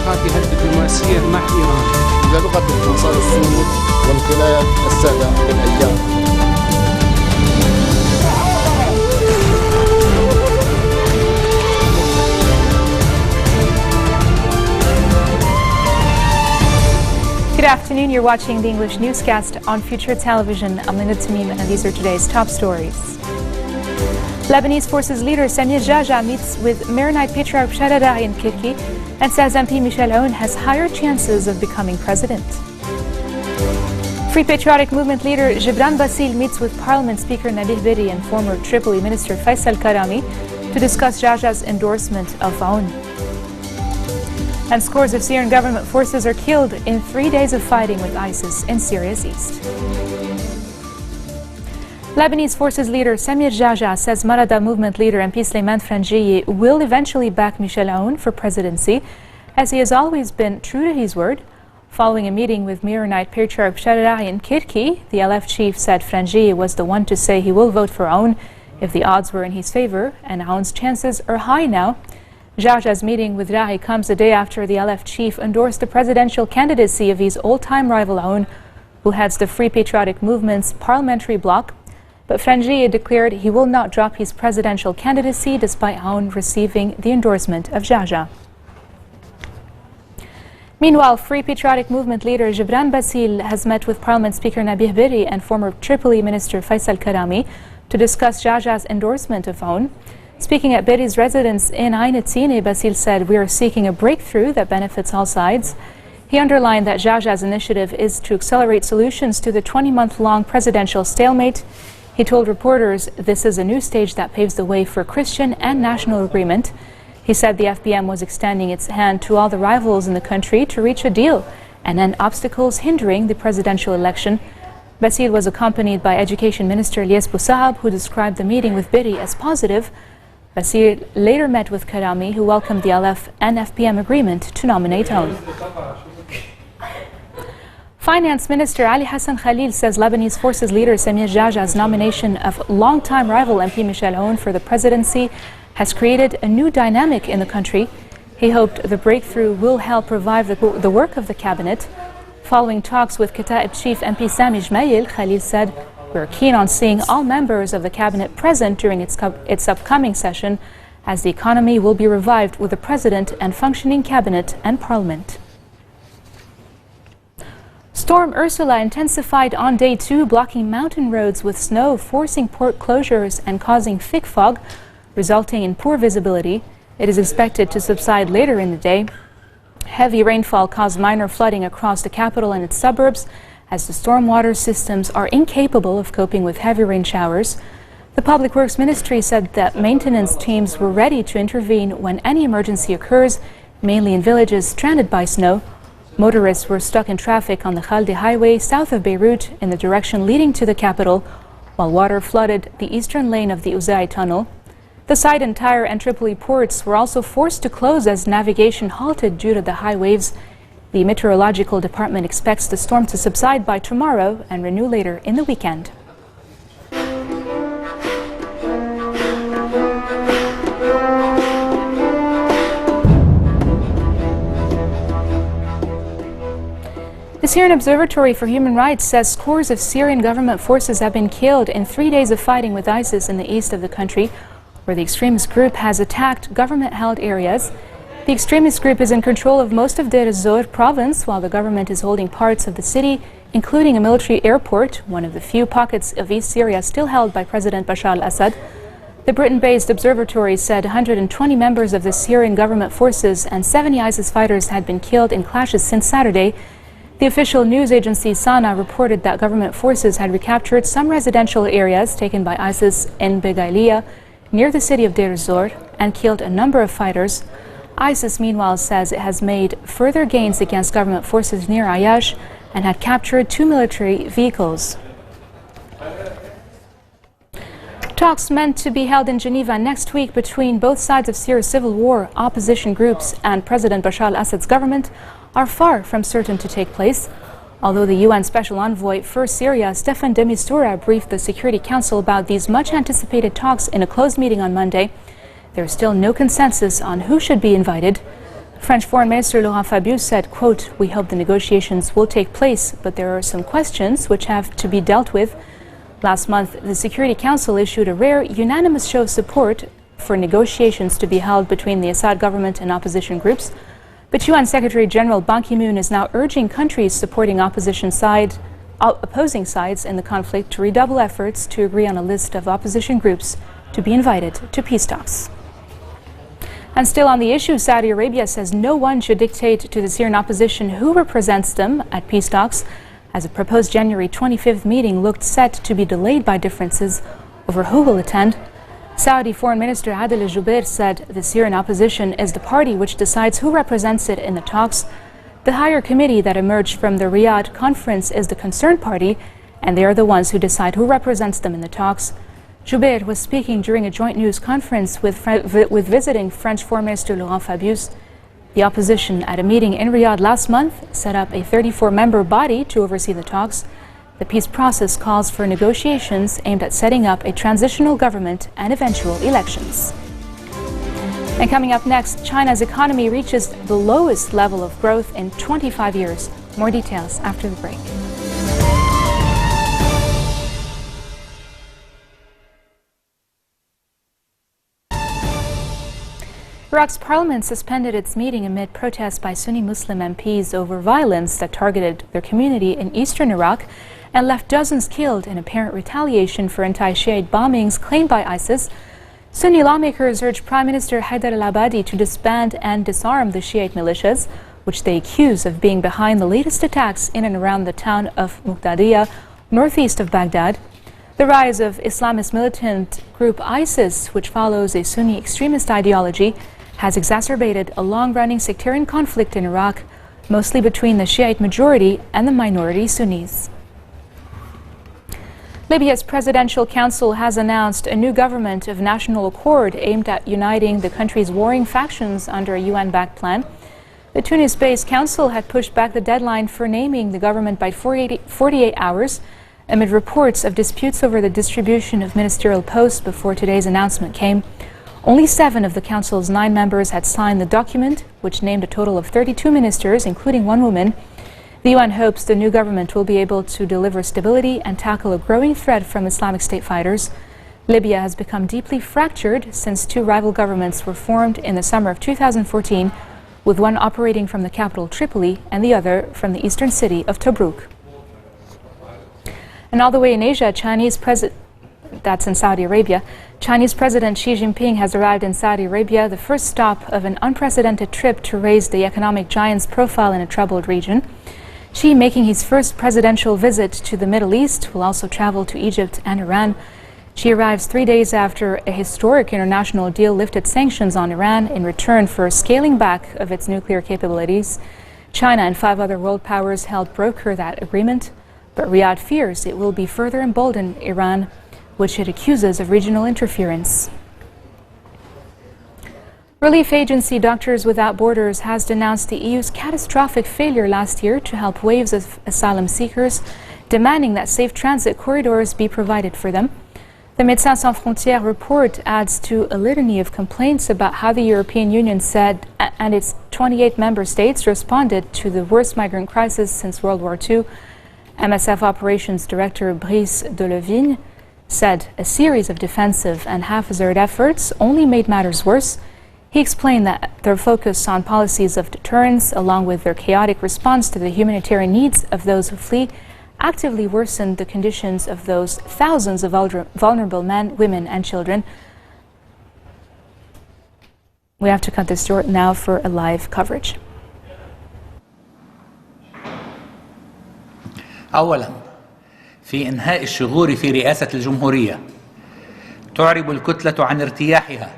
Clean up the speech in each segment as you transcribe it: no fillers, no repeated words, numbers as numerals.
علاقاتها الدبلوماسية مع إيران. للغة استنصار السود والولايات السادة بالأيام. Good afternoon, you're watching the English newscast on Future Television. I'm Linda Tamim and these are today's top stories. Lebanese forces leader Samir Jaja meets with Maronite Patriarch Shadada'i in Kirki and says MP Michel Aoun has higher chances of becoming president. Free Patriotic Movement leader Gibran Bassil meets with Parliament Speaker Nabih Berri and former Tripoli Minister Faisal Karami to discuss Jaja's endorsement of Aoun. And scores of Syrian government forces are killed in 3 days of fighting with ISIS in Syria's east. Lebanese forces leader Samir Jaja says Marada movement leader MP Sleiman Frangiyi will eventually back Michel Aoun for presidency, as he has always been true to his word. Following a meeting with Maronite Patriarch Shadada'i in Kirki, the LF chief said Frangiyi was the one to say he will vote for Aoun if the odds were in his favor, and Aoun's chances are high now. Jaja's meeting with Rahi comes a day after the LF chief endorsed the presidential candidacy of his old-time rival Aoun, who heads the Free Patriotic Movement's parliamentary bloc. But Frangiyi declared he will not drop his presidential candidacy despite Aoun receiving the endorsement of Jaja. Meanwhile, Free Patriotic Movement leader Gibran Bassil has met with Parliament Speaker Nabih Berri and former Tripoli Minister Faisal Karami to discuss Jaja's endorsement of Aoun. Speaking at Berri's residence in Ain Tine, Bassil said, "We are seeking a breakthrough that benefits all sides." He underlined that Jaja's initiative is to accelerate solutions to the 20-month-long presidential stalemate. He told reporters this is a new stage that paves the way for Christian and national agreement. He said the FPM was extending its hand to all the rivals in the country to reach a deal and end obstacles hindering the presidential election. Bassil was accompanied by Education Minister Lies Boussahab, who described the meeting with Berri as positive. Bassil later met with Karami, who welcomed the LF and FPM agreement to nominate Aoun. Finance Minister Ali Hassan Khalil says Lebanese forces leader Samir Jaja's nomination of longtime rival MP Michel Aoun for the presidency has created a new dynamic in the country. He hoped the breakthrough will help revive the work of the cabinet. Following talks with Kataib Chief MP Sami Jmail, Khalil said, "We're keen on seeing all members of the cabinet present during its upcoming session, as the economy will be revived with a president and functioning cabinet and parliament." Storm Ursula intensified on day 2, blocking mountain roads with snow, forcing port closures and causing thick fog, resulting in poor visibility. It is expected to subside later in the day. Heavy rainfall caused minor flooding across the capital and its suburbs, as the stormwater systems are incapable of coping with heavy rain showers. The Public Works Ministry said that maintenance teams were ready to intervene when any emergency occurs, mainly in villages stranded by snow. Motorists were stuck in traffic on the Khaldi Highway south of Beirut in the direction leading to the capital, while water flooded the eastern lane of the Uzai Tunnel. The Sidon, Tyre and Tripoli ports were also forced to close as navigation halted due to the high waves. The Meteorological Department expects the storm to subside by tomorrow and renew later in the weekend. The Syrian Observatory for Human Rights says scores of Syrian government forces have been killed in 3 days of fighting with ISIS in the east of the country, where the extremist group has attacked government-held areas. The extremist group is in control of most of Deir ez-Zor province, while the government is holding parts of the city, including a military airport, one of the few pockets of East Syria still held by President Bashar al-Assad. The Britain-based observatory said 120 members of the Syrian government forces and 70 ISIS fighters had been killed in clashes since Saturday. The official news agency Sana reported that government forces had recaptured some residential areas taken by ISIS in Begaliya, near the city of Deir ez-Zor, and killed a number of fighters. ISIS, meanwhile, says it has made further gains against government forces near Ayash and had captured 2 military vehicles. Talks meant to be held in Geneva next week between both sides of Syria's civil war, opposition groups, and President Bashar al-Assad's government are far from certain to take place. Although the UN Special Envoy for Syria, Stefan de Mistura, briefed the Security Council about these much-anticipated talks in a closed meeting on Monday, there is still no consensus on who should be invited. French Foreign Minister Laurent Fabius said, quote, "We hope the negotiations will take place, but there are some questions which have to be dealt with." Last month, the Security Council issued a rare unanimous show of support for negotiations to be held between the Assad government and opposition groups. But UN Secretary General Ban Ki-moon is now urging countries supporting opposing sides in the conflict to redouble efforts to agree on a list of opposition groups to be invited to peace talks. And still on the issue, Saudi Arabia says no one should dictate to the Syrian opposition who represents them at peace talks, as a proposed January 25th meeting looked set to be delayed by differences over who will attend. Saudi Foreign Minister Adel al-Jubeir said the Syrian opposition is the party which decides who represents it in the talks. The higher committee that emerged from the Riyadh conference is the concerned party, and they are the ones who decide who represents them in the talks. Jubeir was speaking during a joint news conference with visiting French Foreign Minister Laurent Fabius. The opposition at a meeting in Riyadh last month set up a 34-member body to oversee the talks. The peace process calls for negotiations aimed at setting up a transitional government and eventual elections. And coming up next, China's economy reaches the lowest level of growth in 25 years. More details after the break. Iraq's parliament suspended its meeting amid protests by Sunni Muslim MPs over violence that targeted their community in eastern Iraq and left dozens killed in apparent retaliation for anti-Shiite bombings claimed by ISIS. Sunni lawmakers urged Prime Minister Haider al-Abadi to disband and disarm the Shiite militias, which they accuse of being behind the latest attacks in and around the town of Muqtadiya, northeast of Baghdad. The rise of Islamist militant group ISIS, which follows a Sunni extremist ideology, has exacerbated a long-running sectarian conflict in Iraq, mostly between the Shiite majority and the minority Sunnis. Libya's Presidential Council has announced a new government of national accord aimed at uniting the country's warring factions under a UN-backed plan. The Tunis-based council had pushed back the deadline for naming the government by 48 hours amid reports of disputes over the distribution of ministerial posts before today's announcement came. Only 7 of the council's 9 members had signed the document, which named a total of 32 ministers, including 1 woman. The UN hopes the new government will be able to deliver stability and tackle a growing threat from Islamic State fighters. Libya has become deeply fractured since 2 rival governments were formed in the summer of 2014, with one operating from the capital Tripoli and the other from the eastern city of Tobruk. And all the way in Asia, that's in Saudi Arabia, Chinese President Xi Jinping has arrived in Saudi Arabia, the first stop of an unprecedented trip to raise the economic giant's profile in a troubled region. Xi, making his first presidential visit to the Middle East, will also travel to Egypt and Iran. Xi arrives 3 days after a historic international deal lifted sanctions on Iran in return for scaling back of its nuclear capabilities. China and 5 other world powers helped broker that agreement, but Riyadh fears it will be further embolden Iran, which it accuses of regional interference. Relief agency Doctors Without Borders has denounced the EU's catastrophic failure last year to help waves of asylum seekers, demanding that safe transit corridors be provided for them. The Médecins Sans Frontières report adds to a litany of complaints about how the European Union said and its 28 member states responded to the worst migrant crisis since World War II. MSF Operations Director Brice Delevigne said a series of defensive and haphazard efforts only made matters worse. He explained that their focus on policies of deterrence, along with their chaotic response to the humanitarian needs of those who flee, actively worsened the conditions of those thousands of vulnerable men, women, and children. We have to cut this short now for a live coverage. أولاً، في إنهاء الشغور في رئاسة الجمهورية تعرب الكتلة عن ارتياحها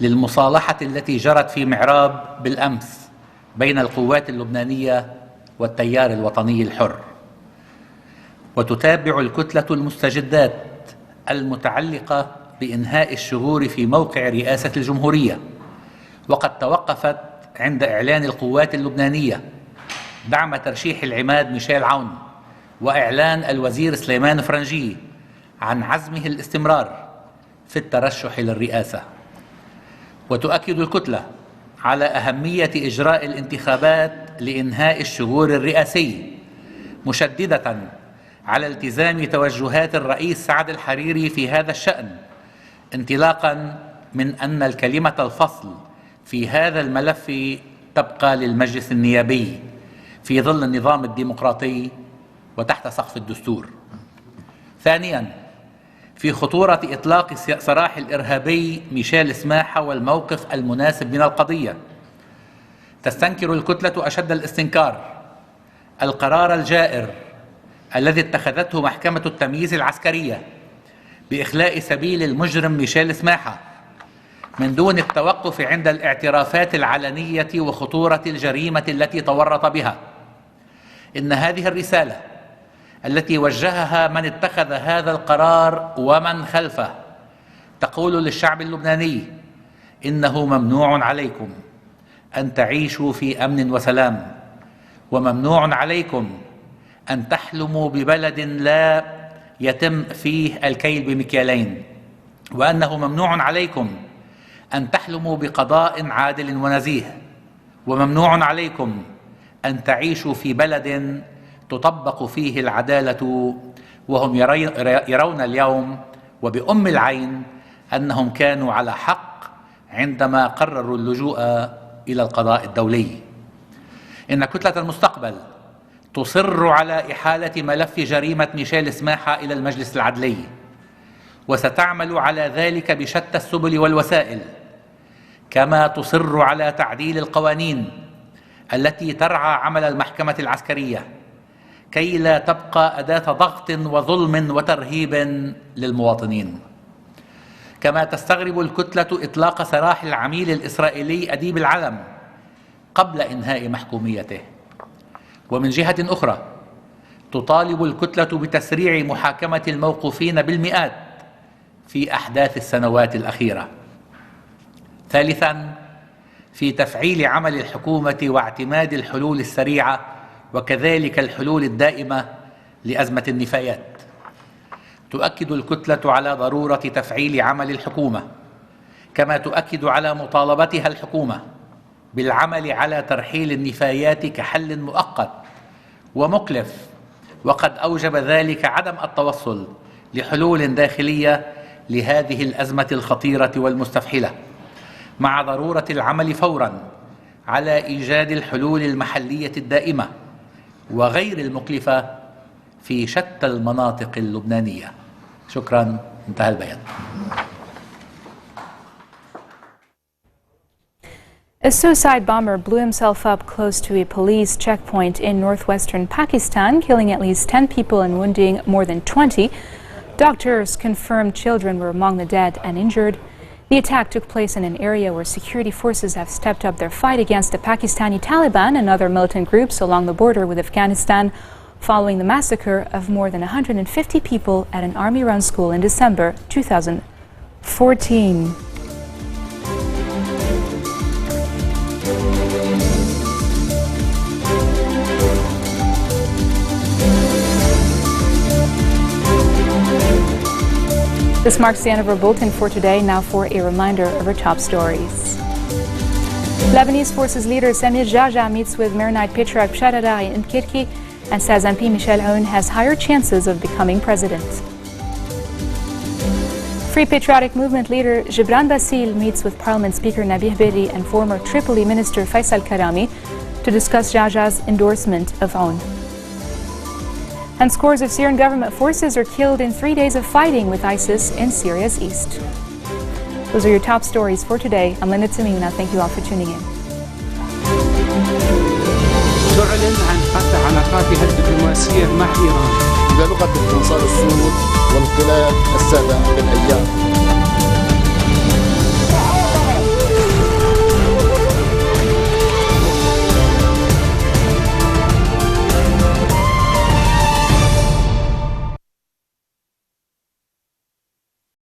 للمصالحة التي جرت في معراب بالأمس بين القوات اللبنانية والتيار الوطني الحر، وتتابع الكتلة المستجدات المتعلقة بإنهاء الشغور في موقع رئاسة الجمهورية، وقد توقفت عند إعلان القوات اللبنانية دعم ترشيح العماد ميشيل عون وإعلان الوزير سليمان فرنجي عن عزمه الاستمرار في الترشح للرئاسة. وتؤكد الكتلة على أهمية إجراء الانتخابات لإنهاء الشغور الرئاسي، مشددة على التزام توجهات الرئيس سعد الحريري في هذا الشأن، انطلاقا من أن الكلمة الفصل في هذا الملف تبقى للمجلس النيابي في ظل النظام الديمقراطي وتحت سقف الدستور. ثانيا، في خطورة إطلاق سراح الإرهابي ميشيل سماحة والموقف المناسب من القضية. تستنكر الكتلة أشد الاستنكار القرار الجائر الذي اتخذته محكمة التمييز العسكرية بإخلاء سبيل المجرم ميشيل سماحة من دون التوقف عند الاعترافات العلنية وخطورة الجريمة التي تورط بها. إن هذه الرسالة التي وجهها من اتخذ هذا القرار ومن خلفه تقول للشعب اللبناني: إنه ممنوع عليكم أن تعيشوا في أمن وسلام، وممنوع عليكم أن تحلموا ببلد لا يتم فيه الكيل بمكيالين، وأنه ممنوع عليكم أن تحلموا بقضاء عادل ونزيه، وممنوع عليكم أن تعيشوا في بلد تطبق فيه العدالة، وهم يرون اليوم وبأم العين أنهم كانوا على حق عندما قرروا اللجوء إلى القضاء الدولي. إن كتلة المستقبل تصر على إحالة ملف جريمة ميشيل سماحة إلى المجلس العدلي، وستعمل على ذلك بشتى السبل والوسائل، كما تصر على تعديل القوانين التي ترعى عمل المحكمة العسكرية كي لا تبقى أداة ضغط وظلم وترهيب للمواطنين. كما تستغرب الكتلة إطلاق سراح العميل الإسرائيلي أديب العلم قبل إنهاء محكوميته. ومن جهة أخرى تطالب الكتلة بتسريع محاكمة الموقوفين بالمئات في أحداث السنوات الأخيرة. ثالثاً، في تفعيل عمل الحكومة واعتماد الحلول السريعة وكذلك الحلول الدائمة لأزمة النفايات. تؤكد الكتلة على ضرورة تفعيل عمل الحكومة، كما تؤكد على مطالبتها الحكومة بالعمل على ترحيل النفايات كحل مؤقت ومكلف، وقد أوجب ذلك عدم التوصل لحلول داخلية لهذه الأزمة الخطيرة والمستفحلة، مع ضرورة العمل فوراً على إيجاد الحلول المحلية الدائمة وغير المكلفة في شتى المناطق اللبنانية. شكراً. انتهى البيان. A suicide bomber blew himself up close to a police checkpoint in northwestern Pakistan, killing at least 10 people and wounding more than 20. Doctors confirmed children were among the dead and injured. The attack took place in an area where security forces have stepped up their fight against the Pakistani Taliban and other militant groups along the border with Afghanistan, following the massacre of more than 150 people at an army-run school in December 2014. This marks the end of our bulletin for today. Now for a reminder of our top stories. Lebanese forces leader Samir Jaja meets with Maronite Patriarch Shadadai in Kirki and says MP Michel Aoun has higher chances of becoming president. Free Patriotic Movement leader Gibran Bassil meets with Parliament Speaker Nabih Berri and former Tripoli Minister Faisal Karami to discuss Jaja's endorsement of Aoun. And scores of Syrian government forces are killed in 3 days of fighting with ISIS in Syria's east. Those are your top stories for today. I'm Linda Tamina. Thank you all for tuning in. تعلن عن قطع علاقاتها الدبلوماسية مع إيران بلغة القنصال السود والقلاد السابع بالأيام.